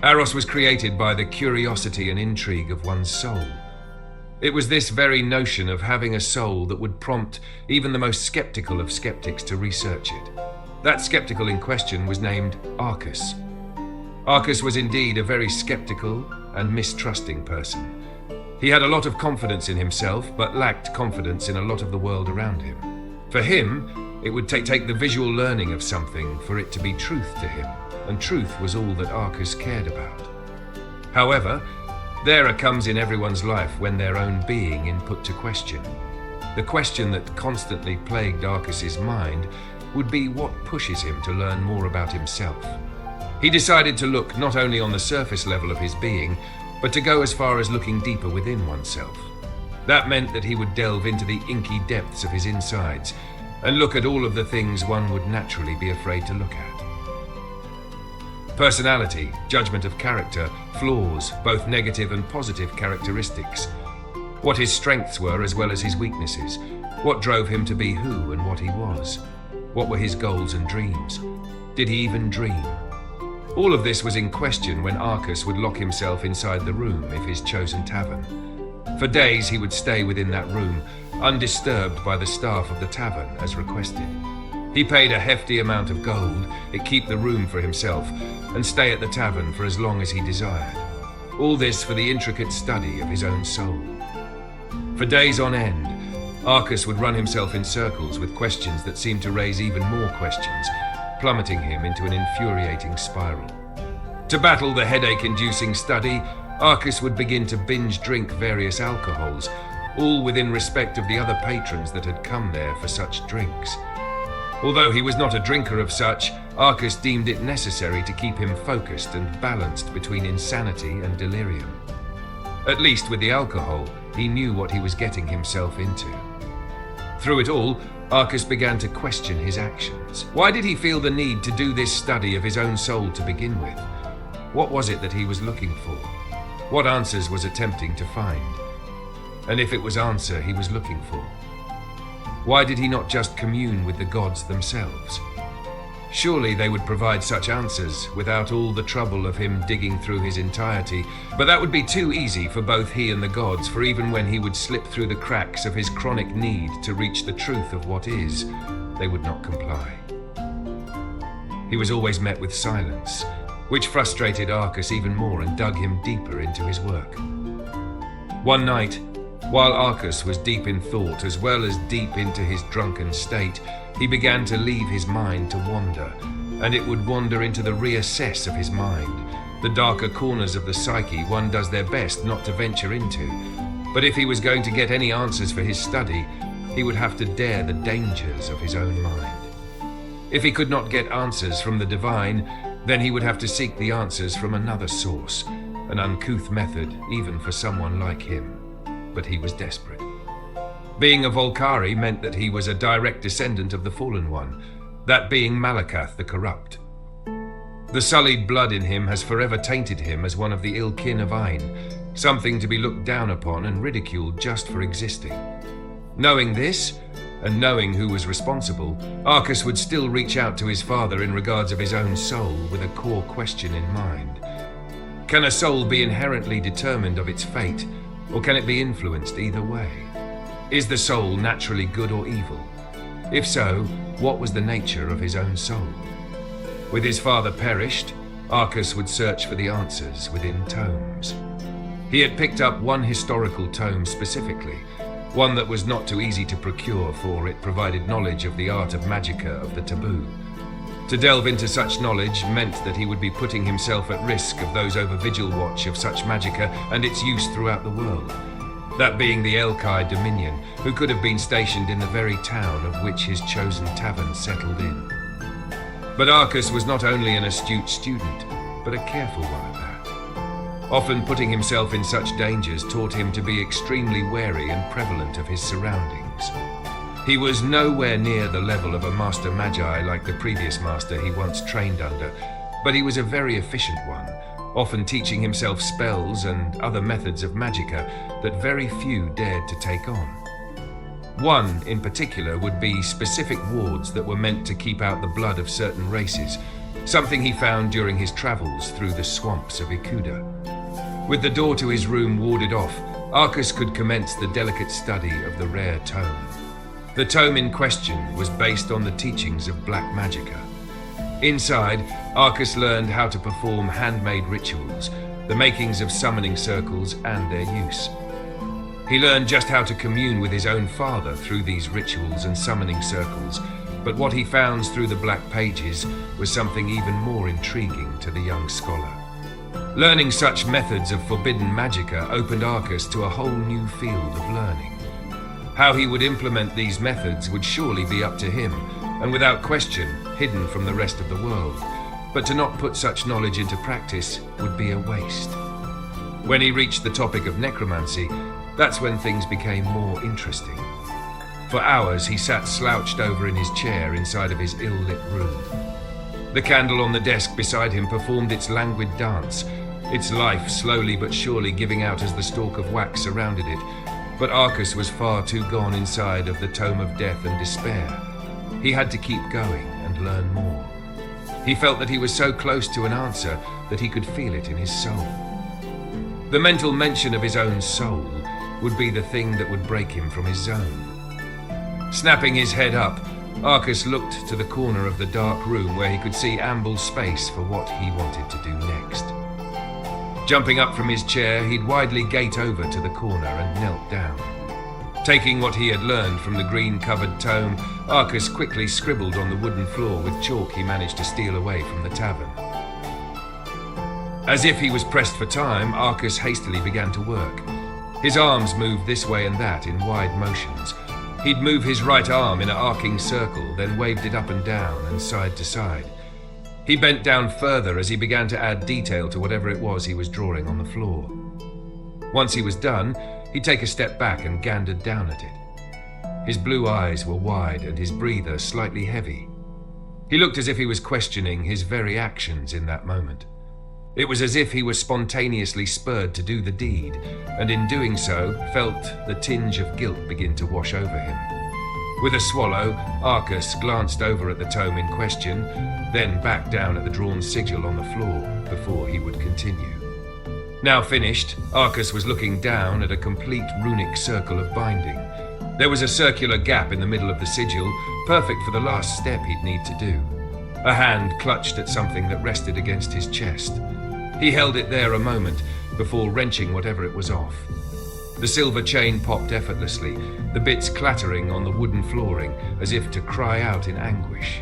Aros was created by the curiosity and intrigue of one's soul. It was this very notion of having a soul that would prompt even the most skeptical of skeptics to research it. That skeptical in question was named Arcus. Arcus was indeed a very skeptical and mistrusting person. He had a lot of confidence in himself, but lacked confidence in a lot of the world around him. For him, it would take the visual learning of something for it to be truth to him, and truth was all that Arcus cared about. However, there comes in everyone's life when their own being is put to question. The question that constantly plagued Arcus's mind would be what pushes him to learn more about himself. He decided to look not only on the surface level of his being, but to go as far as looking deeper within oneself. That meant that he would delve into the inky depths of his insides and look at all of the things one would naturally be afraid to look at. Personality, judgment of character, flaws, both negative and positive characteristics. What his strengths were as well as his weaknesses. What drove him to be who and what he was. What were his goals and dreams? Did he even dream? All of this was in question when Arcus would lock himself inside the room of his chosen tavern. For days he would stay within that room, undisturbed by the staff of the tavern as requested. He paid a hefty amount of gold to keep the room for himself and stay at the tavern for as long as he desired. All this for the intricate study of his own soul. For days on end, Arcus would run himself in circles with questions that seemed to raise even more questions, plummeting him into an infuriating spiral. To battle the headache-inducing study, Arcus would begin to binge drink various alcohols, all within respect of the other patrons that had come there for such drinks. Although he was not a drinker of such, Arcus deemed it necessary to keep him focused and balanced between insanity and delirium. At least with the alcohol, he knew what he was getting himself into. Through it all, Arcus began to question his actions. Why did he feel the need to do this study of his own soul to begin with? What was it that he was looking for? What answers was attempting to find? And if it was answer he was looking for, why did he not just commune with the gods themselves? Surely they would provide such answers without all the trouble of him digging through his entirety, but that would be too easy for both he and the gods, for even when he would slip through the cracks of his chronic need to reach the truth of what is, they would not comply. He was always met with silence, which frustrated Arcus even more and dug him deeper into his work. One night, while Arcus was deep in thought as well as deep into his drunken state, he began to leave his mind to wander, and it would wander into the reassess of his mind, the darker corners of the psyche one does their best not to venture into. But if he was going to get any answers for his study, he would have to dare the dangers of his own mind. If he could not get answers from the divine, then he would have to seek the answers from another source, an uncouth method even for someone like him. But he was desperate. Being a Volcari meant that he was a direct descendant of the Fallen One, that being Malakath the Corrupt. The sullied blood in him has forever tainted him as one of the ill kin of Ain, something to be looked down upon and ridiculed just for existing. Knowing this, and knowing who was responsible, Arcus would still reach out to his father in regards of his own soul with a core question in mind. Can a soul be inherently determined of its fate, or can it be influenced either way? Is the soul naturally good or evil? If so, what was the nature of his own soul? With his father perished, Arcus would search for the answers within tomes. He had picked up one historical tome specifically, one that was not too easy to procure, for it provided knowledge of the art of magicka of the taboo. To delve into such knowledge meant that he would be putting himself at risk of those over vigil watch of such magicka and its use throughout the world, that being the Elkai Dominion, who could have been stationed in the very town of which his chosen tavern settled in. But Arcus was not only an astute student, but a careful one at that. Often putting himself in such dangers taught him to be extremely wary and prevalent of his surroundings. He was nowhere near the level of a master magi like the previous master he once trained under, but he was a very efficient one, often teaching himself spells and other methods of magicka that very few dared to take on. One in particular would be specific wards that were meant to keep out the blood of certain races, something he found during his travels through the swamps of Ikuda. With the door to his room warded off, Arcus could commence the delicate study of the rare tome. The tome in question was based on the teachings of black magicka. Inside, Arcus learned how to perform handmade rituals, the makings of summoning circles and their use. He learned just how to commune with his own father through these rituals and summoning circles, but what he found through the black pages was something even more intriguing to the young scholar. Learning such methods of forbidden magicka opened Arcus to a whole new field of learning. How he would implement these methods would surely be up to him, and without question, hidden from the rest of the world. But to not put such knowledge into practice would be a waste. When he reached the topic of necromancy, that's when things became more interesting. For hours he sat slouched over in his chair inside of his ill-lit room. The candle on the desk beside him performed its languid dance, its life slowly but surely giving out as the stalk of wax surrounded it. But Arcus was far too gone inside of the tome of death and despair. He had to keep going and learn more. He felt that he was so close to an answer that he could feel it in his soul. The mental mention of his own soul would be the thing that would break him from his zone. Snapping his head up, Arcus looked to the corner of the dark room where he could see ample space for what he wanted to do next. Jumping up from his chair, he'd widely gate over to the corner and knelt down. Taking what he had learned from the green-covered tome, Arcus quickly scribbled on the wooden floor with chalk he managed to steal away from the tavern. As if he was pressed for time, Arcus hastily began to work. His arms moved this way and that in wide motions. He'd move his right arm in an arcing circle, then waved it up and down and side to side. He bent down further as he began to add detail to whatever it was he was drawing on the floor. Once he was done, he'd take a step back and gandered down at it. His blue eyes were wide and his breather slightly heavy. He looked as if he was questioning his very actions in that moment. It was as if he was spontaneously spurred to do the deed, and in doing so, felt the tinge of guilt begin to wash over him. With a swallow, Arcus glanced over at the tome in question, then back down at the drawn sigil on the floor before he would continue. Now finished, Arcus was looking down at a complete runic circle of binding. There was a circular gap in the middle of the sigil, perfect for the last step he'd need to do. A hand clutched at something that rested against his chest. He held it there a moment before wrenching whatever it was off. The silver chain popped effortlessly, the bits clattering on the wooden flooring as if to cry out in anguish.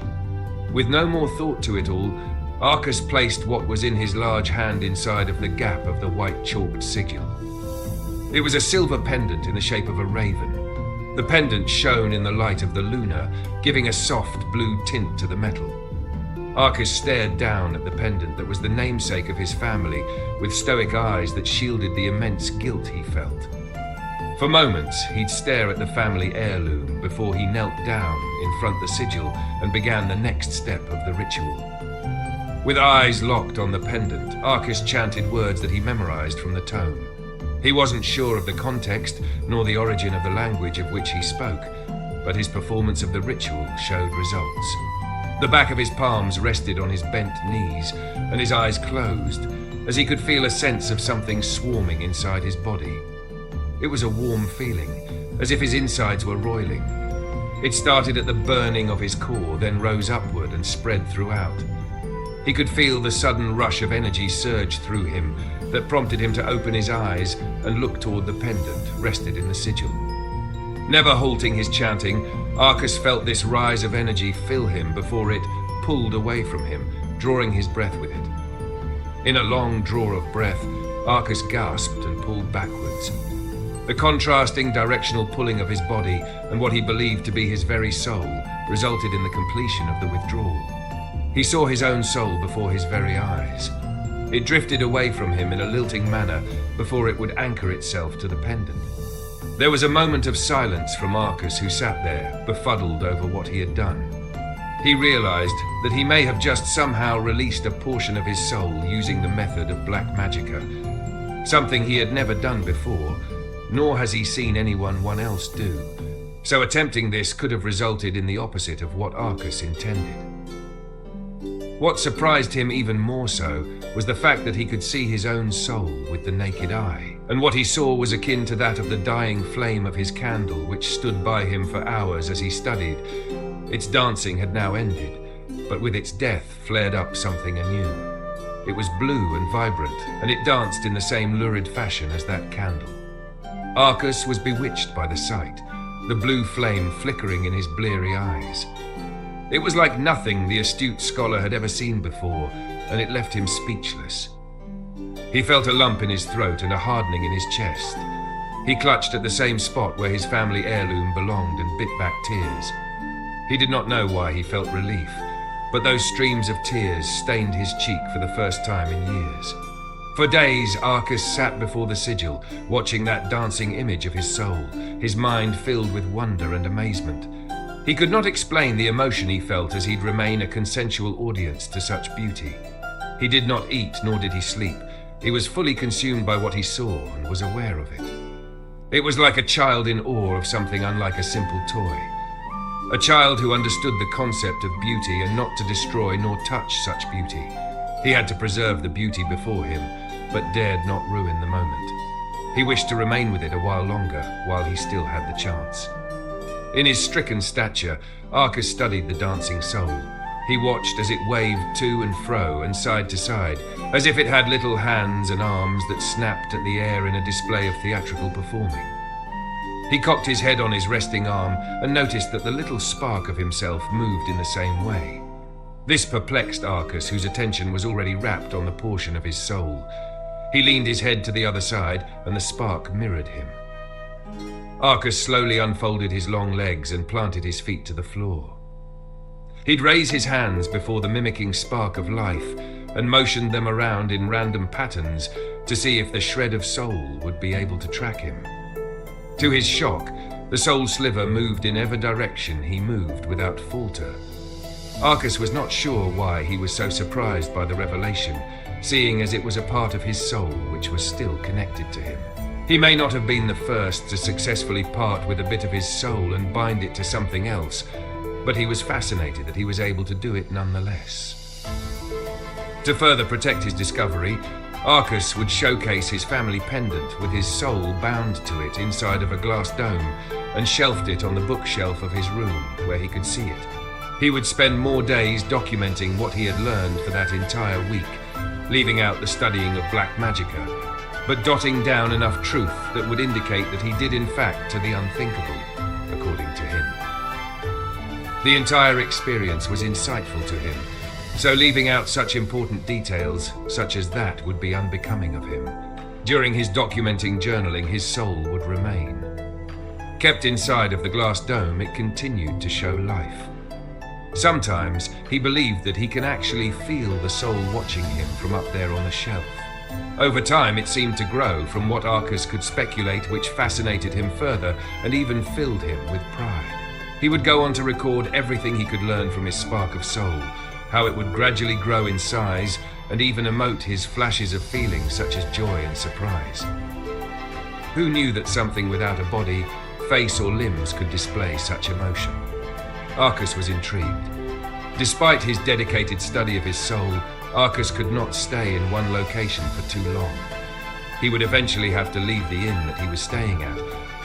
With no more thought to it all, Arcus placed what was in his large hand inside of the gap of the white chalked sigil. It was a silver pendant in the shape of a raven. The pendant shone in the light of the luna, giving a soft blue tint to the metal. Arcus stared down at the pendant that was the namesake of his family, with stoic eyes that shielded the immense guilt he felt. For moments, he'd stare at the family heirloom before he knelt down in front of the sigil and began the next step of the ritual. With eyes locked on the pendant, Arcus chanted words that he memorized from the tome. He wasn't sure of the context nor the origin of the language of which he spoke, but his performance of the ritual showed results. The back of his palms rested on his bent knees, and his eyes closed, as he could feel a sense of something swarming inside his body. It was a warm feeling, as if his insides were roiling. It started at the burning of his core, then rose upward and spread throughout. He could feel the sudden rush of energy surge through him that prompted him to open his eyes and look toward the pendant rested in the sigil. Never halting his chanting, Arcus felt this rise of energy fill him before it pulled away from him, drawing his breath with it. In a long draw of breath, Arcus gasped and pulled backwards. The contrasting directional pulling of his body and what he believed to be his very soul resulted in the completion of the withdrawal. He saw his own soul before his very eyes. It drifted away from him in a lilting manner before it would anchor itself to the pendant. There was a moment of silence from Arcus, who sat there, befuddled over what he had done. He realized that he may have just somehow released a portion of his soul using the method of black magicka, something he had never done before, nor has he seen anyone else do. So attempting this could have resulted in the opposite of what Arcus intended. What surprised him even more so was the fact that he could see his own soul with the naked eye, and what he saw was akin to that of the dying flame of his candle which stood by him for hours as he studied. Its dancing had now ended, but with its death flared up something anew. It was blue and vibrant, and it danced in the same lurid fashion as that candle. Arcus was bewitched by the sight, the blue flame flickering in his bleary eyes. It was like nothing the astute scholar had ever seen before, and it left him speechless. He felt a lump in his throat and a hardening in his chest. He clutched at the same spot where his family heirloom belonged and bit back tears. He did not know why he felt relief, but those streams of tears stained his cheek for the first time in years. For days, Arcus sat before the sigil, watching that dancing image of his soul, his mind filled with wonder and amazement. He could not explain the emotion he felt as he'd remain a consensual audience to such beauty. He did not eat, nor did he sleep. He was fully consumed by what he saw and was aware of it. It was like a child in awe of something unlike a simple toy. A child who understood the concept of beauty and not to destroy nor touch such beauty. He had to preserve the beauty before him, but dared not ruin the moment. He wished to remain with it a while longer, while he still had the chance. In his stricken stature, Arcus studied the dancing soul. He watched as it waved to and fro and side to side, as if it had little hands and arms that snapped at the air in a display of theatrical performing. He cocked his head on his resting arm and noticed that the little spark of himself moved in the same way. This perplexed Arcus, whose attention was already rapt on the portion of his soul. He leaned his head to the other side, and the spark mirrored him. Arcus slowly unfolded his long legs and planted his feet to the floor. He'd raise his hands before the mimicking spark of life and motioned them around in random patterns to see if the shred of soul would be able to track him. To his shock, the soul sliver moved in every direction he moved without falter. Arcus was not sure why he was so surprised by the revelation, seeing as it was a part of his soul which was still connected to him. He may not have been the first to successfully part with a bit of his soul and bind it to something else, but he was fascinated that he was able to do it nonetheless. To further protect his discovery, Arcus would showcase his family pendant with his soul bound to it inside of a glass dome and shelved it on the bookshelf of his room where he could see it. He would spend more days documenting what he had learned for that entire week, leaving out the studying of black magicka, but dotting down enough truth that would indicate that he did in fact to the unthinkable, according to him. The entire experience was insightful to him, so leaving out such important details, such as that, would be unbecoming of him. During his documenting journaling, his soul would remain. Kept inside of the glass dome, it continued to show life. Sometimes he believed that he can actually feel the soul watching him from up there on the shelf. Over time, it seemed to grow from what Arcus could speculate, which fascinated him further and even filled him with pride. He would go on to record everything he could learn from his spark of soul, how it would gradually grow in size, and even emote his flashes of feelings such as joy and surprise. Who knew that something without a body, face or limbs could display such emotion? Arcus was intrigued. Despite his dedicated study of his soul, Arcus could not stay in one location for too long. He would eventually have to leave the inn that he was staying at,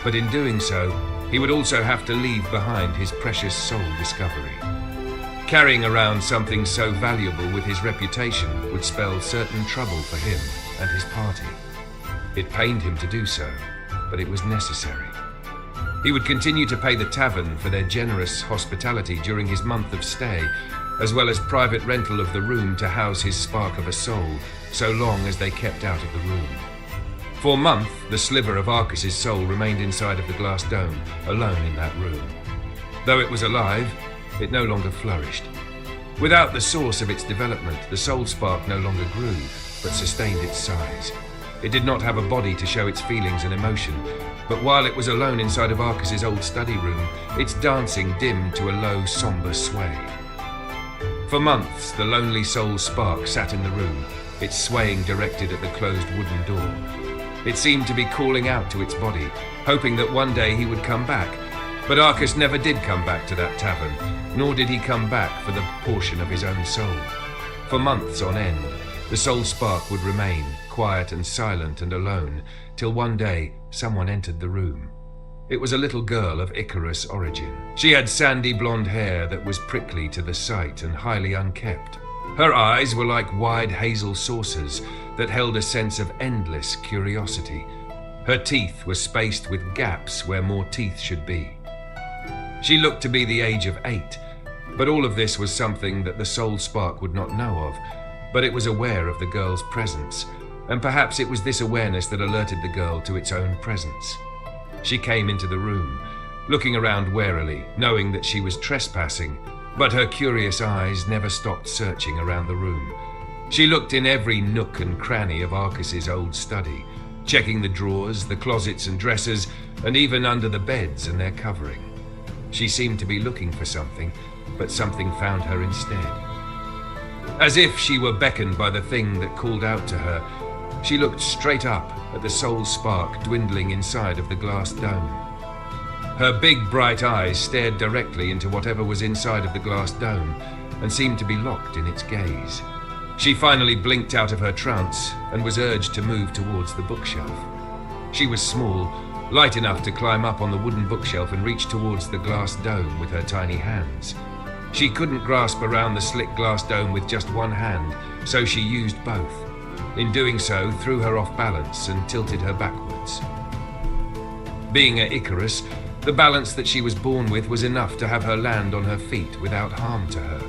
but in doing so, he would also have to leave behind his precious soul discovery. Carrying around something so valuable with his reputation would spell certain trouble for him and his party. It pained him to do so, but it was necessary. He would continue to pay the tavern for their generous hospitality during his month of stay, as well as private rental of the room to house his spark of a soul, so long as they kept out of the room. For a month, the sliver of Arcus's soul remained inside of the glass dome, alone in that room. Though it was alive, it no longer flourished. Without the source of its development, the soul spark no longer grew, but sustained its size. It did not have a body to show its feelings and emotion, but while it was alone inside of Arcus's old study room, its dancing dimmed to a low, somber sway. For months, the lonely soul spark sat in the room, its swaying directed at the closed wooden door. It seemed to be calling out to its body, hoping that one day he would come back. But Arcus never did come back to that tavern, nor did he come back for the portion of his own soul. For months on end, the soul spark would remain, quiet and silent and alone, till one day someone entered the room. It was a little girl of Icarus origin. She had sandy blonde hair that was prickly to the sight and highly unkempt. Her eyes were like wide hazel saucers that held a sense of endless curiosity. Her teeth were spaced with gaps where more teeth should be. She looked to be the age of 8, but all of this was something that the soul spark would not know of, but it was aware of the girl's presence, and perhaps it was this awareness that alerted the girl to its own presence. She came into the room, looking around warily, knowing that she was trespassing, but her curious eyes never stopped searching around the room. She looked in every nook and cranny of Arcus's old study, checking the drawers, the closets and dressers, and even under the beds and their covering. She seemed to be looking for something, but something found her instead. As if she were beckoned by the thing that called out to her, she looked straight up at the soul spark dwindling inside of the glass dome. Her big bright eyes stared directly into whatever was inside of the glass dome and seemed to be locked in its gaze. She finally blinked out of her trance and was urged to move towards the bookshelf. She was small, light enough to climb up on the wooden bookshelf and reach towards the glass dome with her tiny hands. She couldn't grasp around the slick glass dome with just one hand, so she used both. In doing so, threw her off balance and tilted her backwards. Being an Icarus, the balance that she was born with was enough to have her land on her feet without harm to her.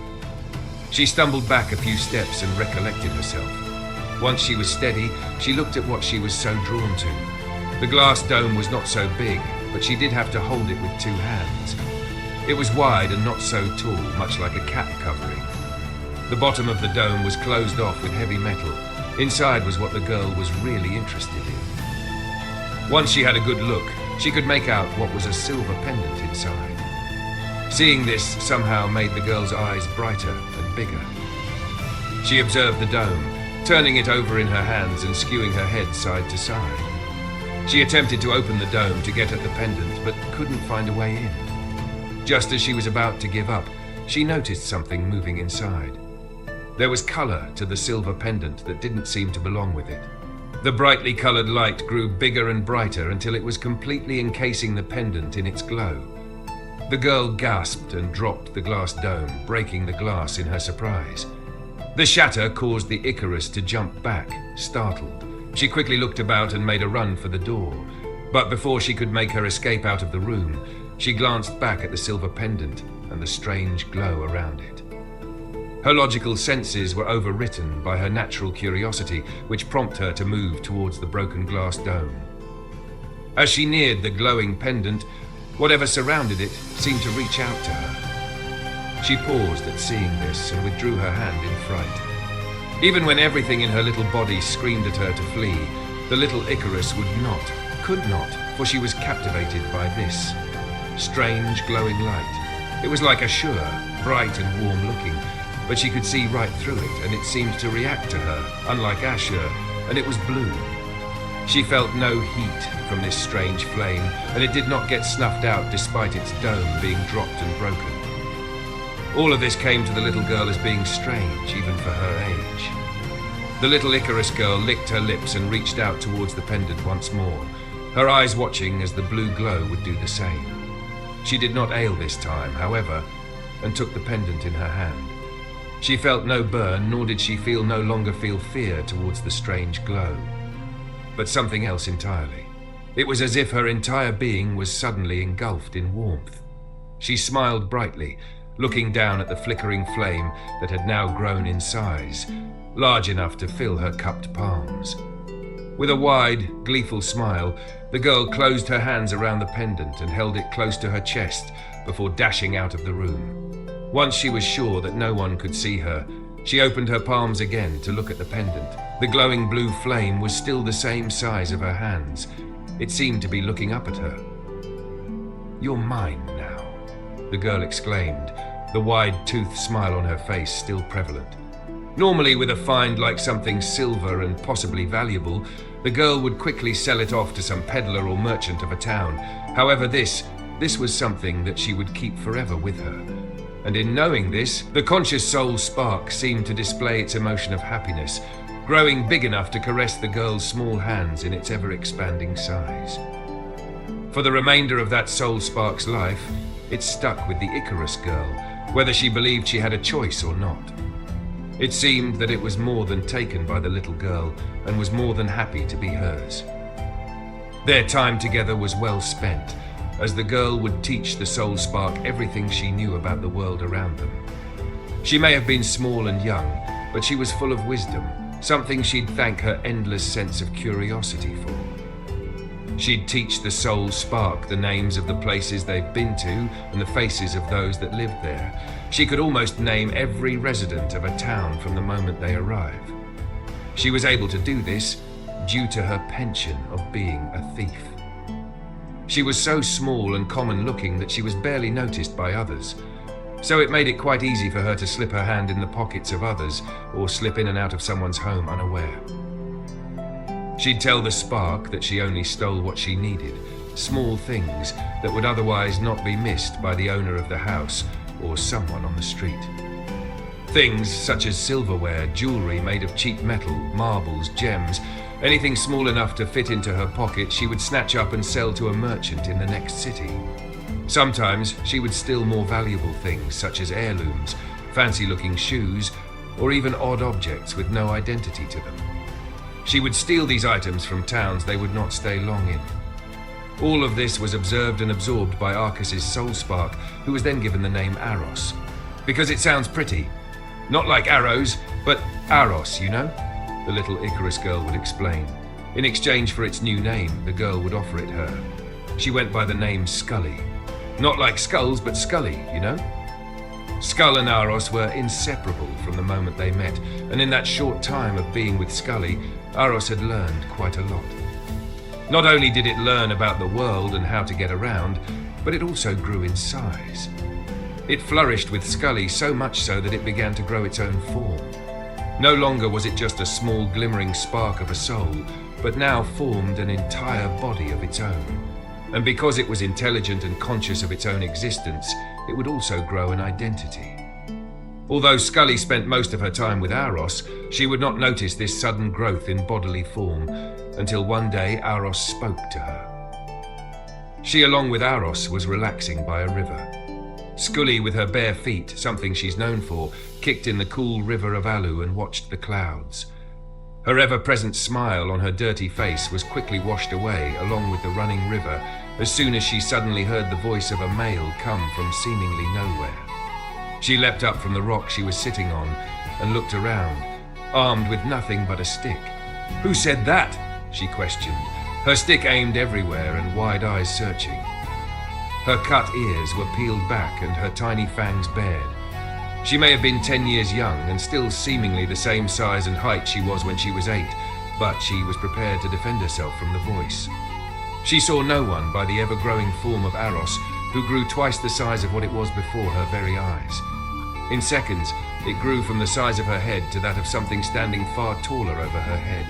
She stumbled back a few steps and recollected herself. Once she was steady, she looked at what she was so drawn to. The glass dome was not so big, but she did have to hold it with 2 hands. It was wide and not so tall, much like a cap covering. The bottom of the dome was closed off with heavy metal. Inside was what the girl was really interested in. Once she had a good look, she could make out what was a silver pendant inside. Seeing this somehow made the girl's eyes brighter and bigger. She observed the dome, turning it over in her hands and skewing her head side to side. She attempted to open the dome to get at the pendant, but couldn't find a way in. Just as she was about to give up, she noticed something moving inside. There was color to the silver pendant that didn't seem to belong with it. The brightly colored light grew bigger and brighter until it was completely encasing the pendant in its glow. The girl gasped and dropped the glass dome, breaking the glass in her surprise. The shatter caused the Icarus to jump back, startled. She quickly looked about and made a run for the door, but before she could make her escape out of the room, she glanced back at the silver pendant and the strange glow around it. Her logical senses were overwritten by her natural curiosity, which prompted her to move towards the broken glass dome. As she neared the glowing pendant, whatever surrounded it seemed to reach out to her. She paused at seeing this and withdrew her hand in fright. Even when everything in her little body screamed at her to flee, the little Icarus could not, for she was captivated by this strange glowing light. It was like Ashura, bright and warm looking, but she could see right through it, and it seemed to react to her, unlike Ashur, and it was blue. She felt no heat from this strange flame, and it did not get snuffed out despite its dome being dropped and broken. All of this came to the little girl as being strange, even for her age. The little Icarus girl licked her lips and reached out towards the pendant once more, her eyes watching as the blue glow would do the same. She did not ail this time, however, and took the pendant in her hand. She felt no burn, nor did she no longer feel fear towards the strange glow, but something else entirely. It was as if her entire being was suddenly engulfed in warmth. She smiled brightly, looking down at the flickering flame that had now grown in size, large enough to fill her cupped palms. With a wide, gleeful smile, the girl closed her hands around the pendant and held it close to her chest before dashing out of the room. Once she was sure that no one could see her, she opened her palms again to look at the pendant. The glowing blue flame was still the same size of her hands. It seemed to be looking up at her. "You're mine now," the girl exclaimed, the wide-toothed smile on her face still prevalent. Normally, with a find like something silver and possibly valuable, the girl would quickly sell it off to some peddler or merchant of a town. However, this was something that she would keep forever with her. and in knowing this, the conscious soul spark seemed to display its emotion of happiness, growing big enough to caress the girl's small hands in its ever-expanding size. For the remainder of that soul spark's life, it stuck with the Icarus girl, whether she believed she had a choice or not. It seemed that it was more than taken by the little girl and was more than happy to be hers. Their time together was well spent, as the girl would teach the soul spark everything she knew about the world around them. She may have been small and young, but she was full of wisdom, something she'd thank her endless sense of curiosity for. She'd teach the soul spark the names of the places they've been to and the faces of those that lived there. She could almost name every resident of a town from the moment they arrive. She was able to do this due to her penchant of being a thief. She was so small and common-looking that she was barely noticed by others, so it made it quite easy for her to slip her hand in the pockets of others or slip in and out of someone's home unaware. She'd tell the spark that she only stole what she needed, small things that would otherwise not be missed by the owner of the house or someone on the street. Things such as silverware, jewelry made of cheap metal, marbles, gems, anything small enough to fit into her pocket she would snatch up and sell to a merchant in the next city. Sometimes she would steal more valuable things such as heirlooms, fancy-looking shoes, or even odd objects with no identity to them. She would steal these items from towns they would not stay long in. All of this was observed and absorbed by Arcus's soul spark, who was then given the name Aros. Because it sounds pretty. Not like arrows, but Aros, you know? The little Icarus girl would explain. In exchange for its new name, the girl would offer it her. She went by the name Scully. Not like skulls, but Scully, you know? Skull and Aros were inseparable from the moment they met, and in that short time of being with Scully, Aros had learned quite a lot. Not only did it learn about the world and how to get around, but it also grew in size. It flourished with Scully so much so that it began to grow its own form. No longer was it just a small glimmering spark of a soul, but now formed an entire body of its own. And because it was intelligent and conscious of its own existence, it would also grow an identity. Although Scully spent most of her time with Aros, she would not notice this sudden growth in bodily form until one day Aros spoke to her. She, along with Aros, was relaxing by a river. Scully, with her bare feet, something she's known for, kicked in the cool river of Alu and watched the clouds. Her ever-present smile on her dirty face was quickly washed away along with the running river as soon as she suddenly heard the voice of a male come from seemingly nowhere. She leapt up from the rock she was sitting on and looked around, armed with nothing but a stick. "Who said that?" she questioned, her stick aimed everywhere and wide eyes searching. Her cut ears were peeled back and her tiny fangs bared. She may have been 10 years young and still seemingly the same size and height she was when she was 8, but she was prepared to defend herself from the voice. She saw no one by the ever-growing form of Aros, who grew twice the size of what it was before her very eyes. In seconds, it grew from the size of her head to that of something standing far taller over her head.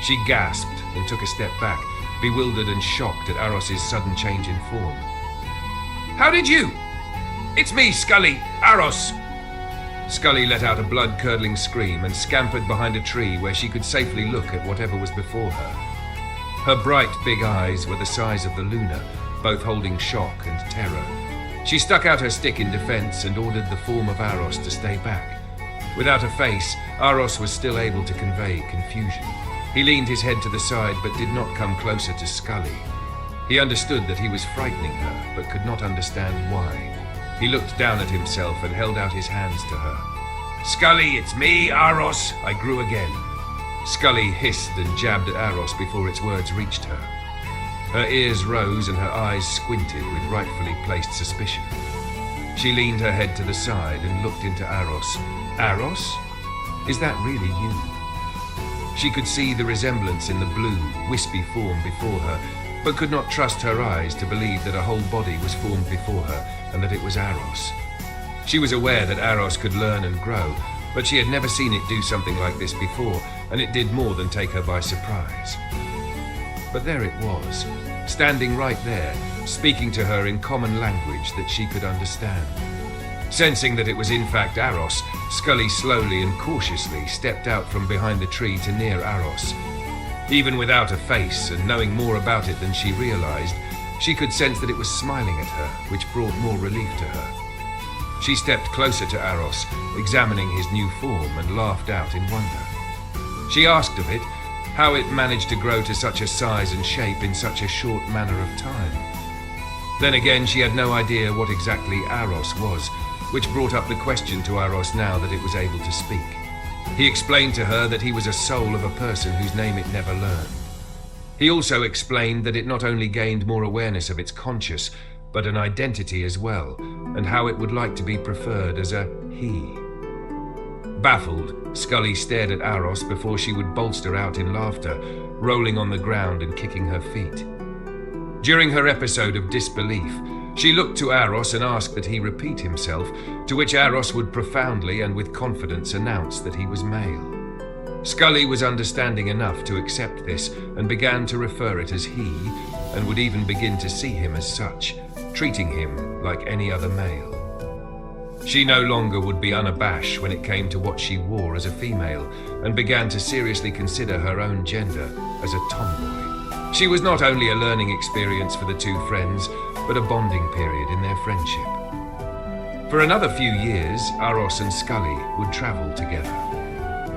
She gasped and took a step back, bewildered and shocked at Aros's sudden change in form. "How did you? It's me, Scully, Aros!" Scully let out a blood-curdling scream and scampered behind a tree where she could safely look at whatever was before her. Her bright, big eyes were the size of the Luna, both holding shock and terror. She stuck out her stick in defense and ordered the form of Aros to stay back. Without a face, Aros was still able to convey confusion. He leaned his head to the side but did not come closer to Scully. He understood that he was frightening her, but could not understand why. He looked down at himself and held out his hands to her. "Scully, it's me, Aros. I grew again." Scully hissed and jabbed at Aros before its words reached her. Her ears rose and her eyes squinted with rightfully placed suspicion. She leaned her head to the side and looked into Aros. "Aros? Is that really you?" She could see the resemblance in the blue, wispy form before her, but could not trust her eyes to believe that a whole body was formed before her and that it was Aros. She was aware that Aros could learn and grow, but she had never seen it do something like this before, and it did more than take her by surprise. But there it was, standing right there, speaking to her in common language that she could understand. Sensing that it was in fact Aros, Scully slowly and cautiously stepped out from behind the tree to near Aros. Even without a face and knowing more about it than she realized, she could sense that it was smiling at her, which brought more relief to her. She stepped closer to Aros, examining his new form, and laughed out in wonder. She asked of it how it managed to grow to such a size and shape in such a short manner of time. Then again, she had no idea what exactly Aros was, which brought up the question to Aros now that it was able to speak. He explained to her that he was a soul of a person whose name it never learned. He also explained that it not only gained more awareness of its conscious, but an identity as well, and how it would like to be preferred as a he. Baffled, Scully stared at Aros before she would bolster out in laughter, rolling on the ground and kicking her feet. During her episode of disbelief, she looked to Aros and asked that he repeat himself, to which Aros would profoundly and with confidence announce that he was male. Scully was understanding enough to accept this and began to refer it as he, and would even begin to see him as such, treating him like any other male. She no longer would be unabashed when it came to what she wore as a female, and began to seriously consider her own gender as a tomboy. She was not only a learning experience for the two friends, but a bonding period in their friendship. For another few years, Aros and Scully would travel together.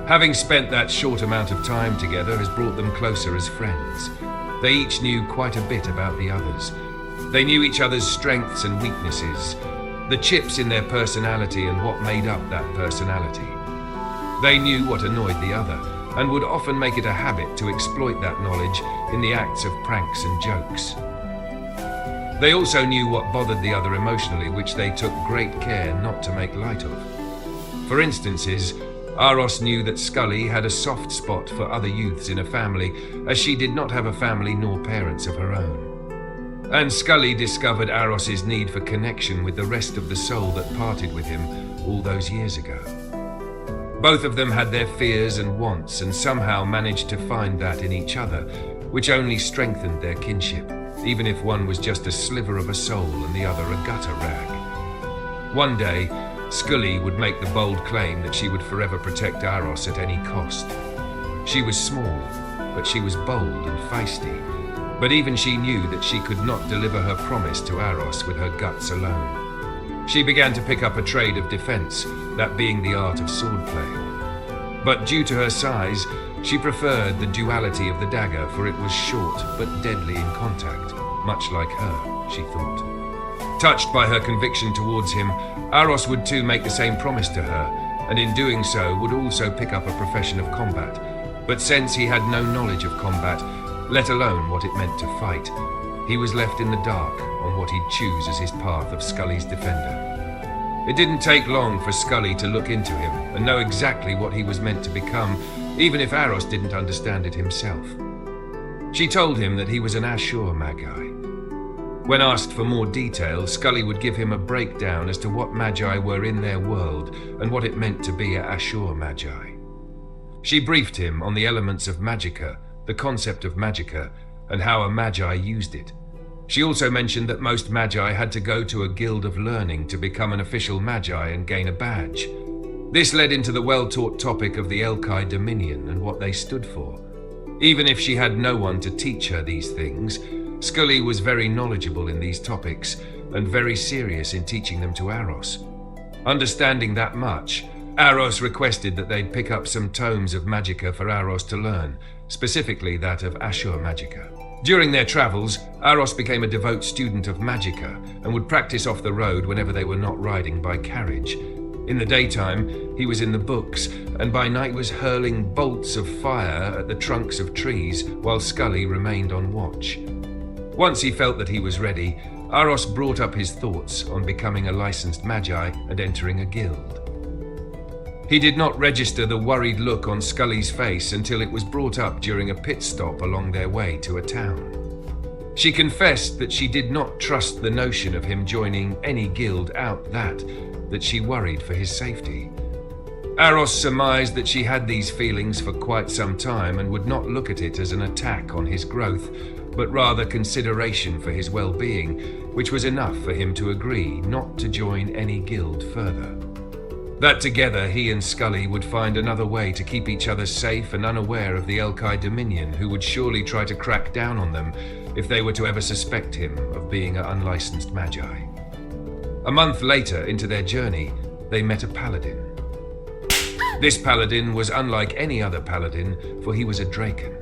Having spent that short amount of time together has brought them closer as friends. They each knew quite a bit about the others. They knew each other's strengths and weaknesses, the chips in their personality and what made up that personality. They knew what annoyed the other, and would often make it a habit to exploit that knowledge in the acts of pranks and jokes. They also knew what bothered the other emotionally, which they took great care not to make light of. For instances, Aros knew that Scully had a soft spot for other youths in a family, as she did not have a family nor parents of her own. And Scully discovered Aros's need for connection with the rest of the soul that parted with him all those years ago. Both of them had their fears and wants, and somehow managed to find that in each other, which only strengthened their kinship, even if one was just a sliver of a soul and the other a gutter rag. One day, Scully would make the bold claim that she would forever protect Aros at any cost. She was small, but she was bold and feisty. But even she knew that she could not deliver her promise to Aros with her guts alone. She began to pick up a trade of defense, that being the art of swordplay. But due to her size, she preferred the duality of the dagger, for it was short but deadly in contact, much like her, she thought. Touched by her conviction towards him, Aros would too make the same promise to her, and in doing so would also pick up a profession of combat. But since he had no knowledge of combat, let alone what it meant to fight, he was left in the dark on what he'd choose as his path of Scully's defender. It didn't take long for Scully to look into him and know exactly what he was meant to become, even if Aros didn't understand it himself. She told him that he was an Ashur Magi. When asked for more detail, Scully would give him a breakdown as to what Magi were in their world and what it meant to be a Ashur Magi. She briefed him on the elements of Magicka, the concept of Magicka, and how a Magi used it. She also mentioned that most Magi had to go to a guild of learning to become an official Magi and gain a badge. This led into the well-taught topic of the Elkai Dominion and what they stood for. Even if she had no one to teach her these things, Scully was very knowledgeable in these topics and very serious in teaching them to Aros. Understanding that much, Aros requested that they'd pick up some tomes of Magicka for Aros to learn, specifically that of Ashur Magicka. During their travels, Aros became a devout student of Magicka and would practice off the road whenever they were not riding by carriage. In the daytime, he was in the books, and by night was hurling bolts of fire at the trunks of trees while Scully remained on watch. Once he felt that he was ready, Aros brought up his thoughts on becoming a licensed Magi and entering a guild. He did not register the worried look on Scully's face until it was brought up during a pit stop along their way to a town. She confessed that she did not trust the notion of him joining any guild out that she worried for his safety. Aros surmised that she had these feelings for quite some time and would not look at it as an attack on his growth, but rather consideration for his well-being, which was enough for him to agree not to join any guild further. That together he and Scully would find another way to keep each other safe and unaware of the Elkai Dominion, who would surely try to crack down on them if they were to ever suspect him of being an unlicensed magi. A month later into their journey, they met a paladin. This paladin was unlike any other paladin, for he was a Draken.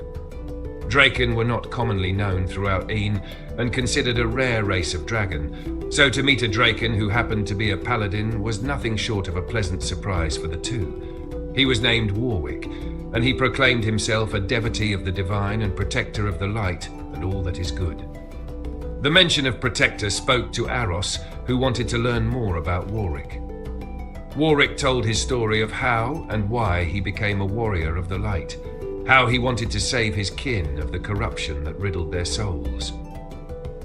Draken were not commonly known throughout Ain and considered a rare race of dragon, so to meet a Draken who happened to be a paladin was nothing short of a pleasant surprise for the two. He was named Warwick, and he proclaimed himself a devotee of the divine and protector of the light and all that is good. The mention of protector spoke to Aros, who wanted to learn more about Warwick. Warwick told his story of how and why he became a warrior of the light, how he wanted to save his kin of the corruption that riddled their souls.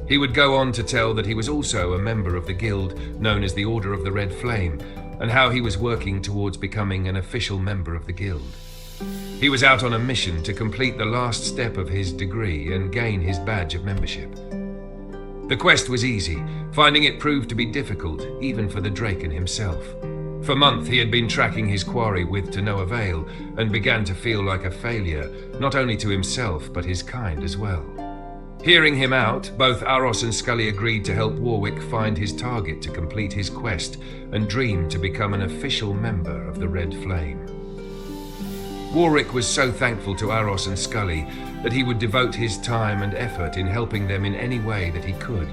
He would go on to tell that he was also a member of the guild known as the Order of the Red Flame, and how he was working towards becoming an official member of the guild. He was out on a mission to complete the last step of his degree and gain his badge of membership. The quest was easy, finding it proved to be difficult, even for the Draken himself. For months he had been tracking his quarry with to no avail, and began to feel like a failure, not only to himself but his kind as well. Hearing him out, both Aros and Scully agreed to help Warwick find his target to complete his quest and dream to become an official member of the Red Flame. Warwick was so thankful to Aros and Scully that he would devote his time and effort in helping them in any way that he could.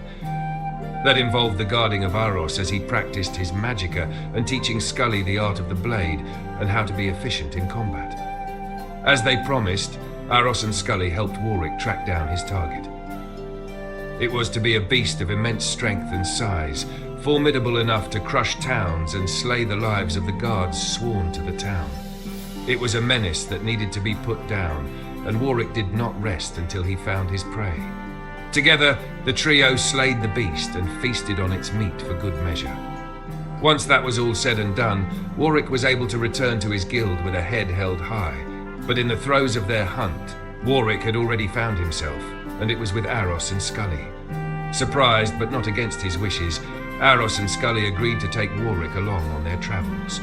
That involved the guarding of Aros as he practiced his magicka and teaching Scully the art of the blade and how to be efficient in combat. As they promised, Aros and Scully helped Warwick track down his target. It was to be a beast of immense strength and size, formidable enough to crush towns and slay the lives of the guards sworn to the town. It was a menace that needed to be put down, and Warwick did not rest until he found his prey. Together, the trio slayed the beast and feasted on its meat for good measure. Once that was all said and done, Warwick was able to return to his guild with a head held high. But in the throes of their hunt, Warwick had already found himself, and it was with Aros and Scully. Surprised, but not against his wishes, Aros and Scully agreed to take Warwick along on their travels.